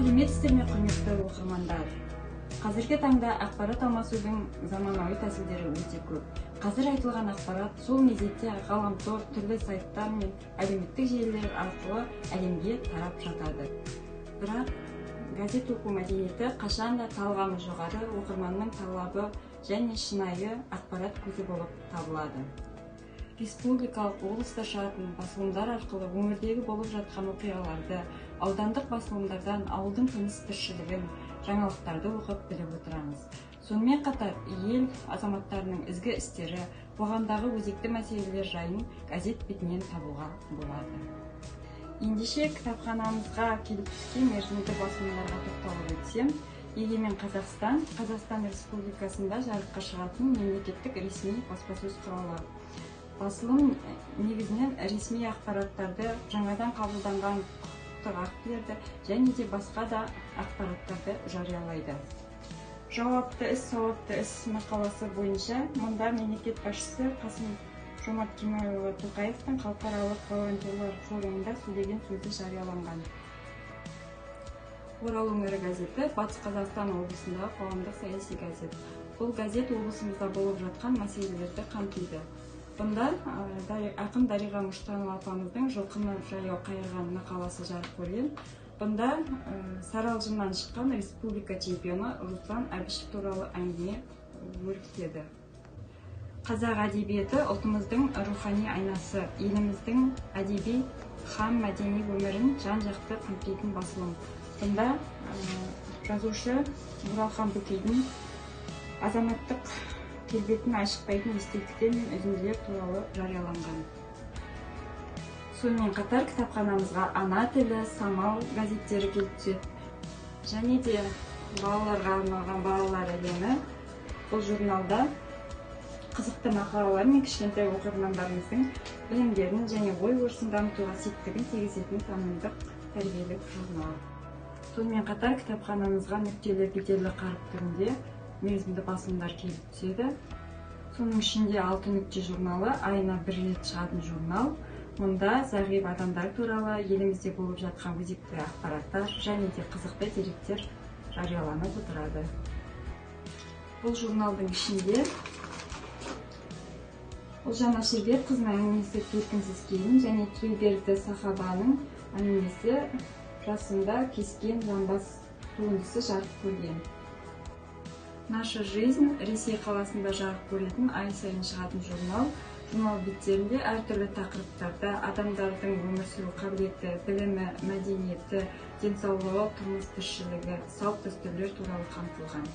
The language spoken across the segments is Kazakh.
Сәлеметсіздер ме, құрметті оқырмандар? Қазіргі таңда ақпарат алмасудың заманауи тәсілдері өте көп. Қазір айтылған ақпарат сол мезетте ғаламтор, түрлі сайттар мен әлеуметтік желілер арқылы әлемге тарап жатады. Бірақ газет оқу мәдениеті қашанда талғамы жоғары, оқырманның талабы және шынайы ақпарат көзі болып табылады. Республикалық облыста шығатын басылымдар арқылы өңірдегі болып жатқан оқиғаларды, аудандық басылымдардан ауылдың тыныс-тіршілігін, жаңалықтарды оқып біліп отырамыз. Сонымен қатар ел азаматтарының ізгі істері, қоғамдағы өзекті мәселелер жайын газет бетінен табуға болады. Ендеше кітапханамызға келіп түскен мерзімді басылымдарға тоқталып өтсем, Егемен Қазақстан, Қазақстан Республикасында жарыққа шығатын мемлекеттік ресми баспасөз құралы. Басылым негізінен ресми ақпараттарды, жаңадан қабылданған құқықтық актілерді және де басқа да ақпараттарды жариялайды. Жауапты іс, сауапты іс мақаласы бойынша мұнда мемлекет басшысы Қасым-Жомарт Кемелұлы Тоқаевтың халықаралық волонтерлер форумында сөйлеген сөзі жарияланған. Орал өңірі газеті Батыс Қазақстан облысындағы қоғамдық саяси газет. Бұл газет облысымызда болып жатқан мәселелерді қамтиды. Бұнда ақын Дариға Мұштанова апамыздың жылқыны жаяу қайырған мақаласы жарық көрген. Бұнда Саралжыннан шыққан республика чемпионы Руслан Әбішев туралы әңгіме өрбітеді. Қазақ әдебиеті ұлтымыздың рухани айнасы, еліміздің әдеби һәм мәдени өмірін жан-жақты қамтитын басылым. Бұнда жазушы Буралхан Бөкейдің азаматтық келбетін айшықтайтын естеліктер мен үзінділер туралы жарияланған. Сонымен қатар кітапханамызға ана тілі, самал газеттері келіп түседі. Және де балаларға арналған балалар әлемі. Бұл журналда қызықты мақалалар мен кішкентай оқырмандарымыздың білімдерін және ой-өрісін дамытуға септігін тигізетін танымдық тәрбиелік журнал. Сонымен қатар кітапханамызға нүктелі беделі қаріп түрінде мерзімді басылымдар келіп түседі. Соның ішінде 6 нүкте журналы айына бір рет шығатын журнал. Мұнда зағип адамдар туралы елімізде болып жатқан өзекті ақпараттар және де қызықты деректер жарияланып отырады. Бұл журналдың ішінде Ұлжан Аширбекқызының әңгімесі Төркінсіз келін және Келберді Сахабаның әңгімесі Жасында кескен жамбас туындысы жарық көрген. Наша жизнь Ресей қаласында жарық көретін ай сайын шығатын журнал. Журнал беттерінде әртүрлі тақырыптарда адамдардың өмір сүру қабілеті, білімі, мәдениеті, денсаулығы, тұрмыс-тіршілігі, салт-дәстүрлер туралы қамтылған.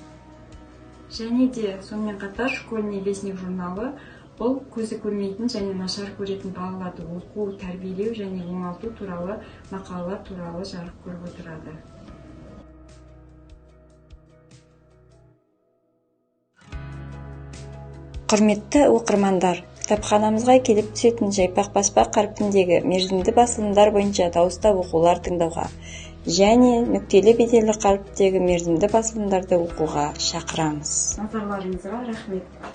Және де сонымен қатар школьный вестник журналы бұл көзі көрмейтін және нашар көретін балаларды оқу, тәрбиелеу және оңалту туралы мақалалар туралы жарық көріп отырады. Құрметті оқырмандар, кітапханамызға келіп түсетін жайпақ баспа қарпіндегі мерзімді басылымдар бойынша дауыстап оқулар тыңдауға және нүктелі беделі қаріптегі мерзімді басылымдарды оқуға шақырамыз. Назарларыңызға рахмет.